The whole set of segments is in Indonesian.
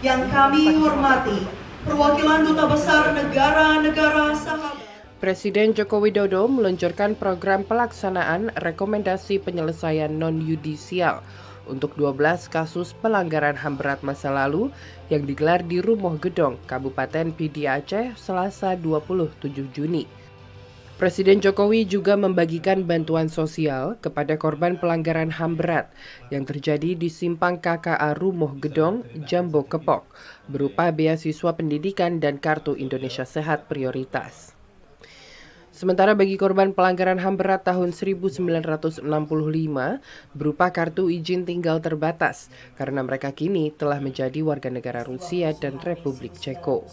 Yang kami hormati, perwakilan Duta Besar negara-negara sahabat. Presiden Joko Widodo meluncurkan program pelaksanaan rekomendasi penyelesaian non-yudisial untuk 12 kasus pelanggaran HAM berat masa lalu yang digelar di Rumoh Gedong, Kabupaten Pidi Aceh, Selasa 27 Juni. Presiden Jokowi juga membagikan bantuan sosial kepada korban pelanggaran HAM berat yang terjadi di Simpang KKA Rumoh Gedong, Jambo Kepok, berupa beasiswa pendidikan dan Kartu Indonesia Sehat Prioritas. Sementara bagi korban pelanggaran HAM berat tahun 1965 berupa kartu izin tinggal terbatas karena mereka kini telah menjadi warga negara Rusia dan Republik Ceko.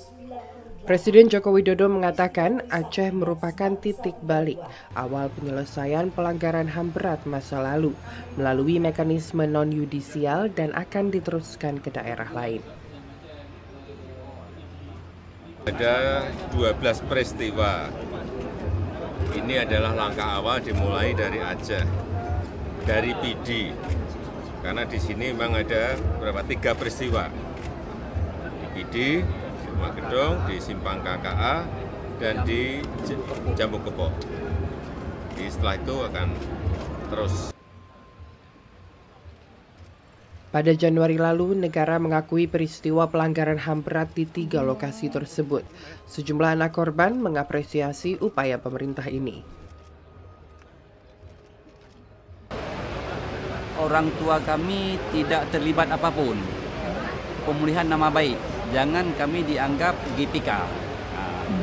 Presiden Joko Widodo mengatakan Aceh merupakan titik balik awal penyelesaian pelanggaran HAM berat masa lalu melalui mekanisme non-yudisial dan akan diteruskan ke daerah lain. Ada 12 peristiwa. Ini adalah langkah awal dimulai dari Aceh, dari Pidi, karena di sini memang ada 3 peristiwa. Di Pidi, di Rumoh Gedong, di Simpang KKA, dan di Jambo Kepok. Setelah itu akan terus. Pada Januari lalu, negara mengakui peristiwa pelanggaran HAM berat di 3 lokasi tersebut. Sejumlah anak korban mengapresiasi upaya pemerintah ini. Orang tua kami tidak terlibat apapun. Pemulihan nama baik, jangan kami dianggap GPK.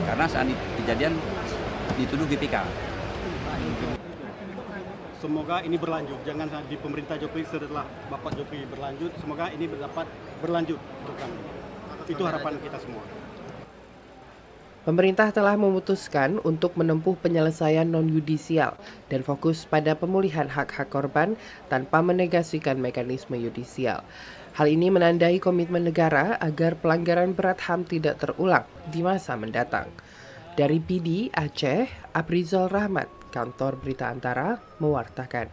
Karena saat kejadian dituduh GPK. Semoga ini berlanjut, jangan di pemerintah Jokowi setelah Bapak Jokowi berlanjut, semoga ini dapat berlanjut untuk kami. Itu harapan kita semua. Pemerintah telah memutuskan untuk menempuh penyelesaian non-yudisial dan fokus pada pemulihan hak-hak korban tanpa menegasikan mekanisme yudisial. Hal ini menandai komitmen negara agar pelanggaran berat HAM tidak terulang di masa mendatang. Dari Pidi, Aceh, Aprizal Rahmat, Kantor Berita Antara, mewartakan.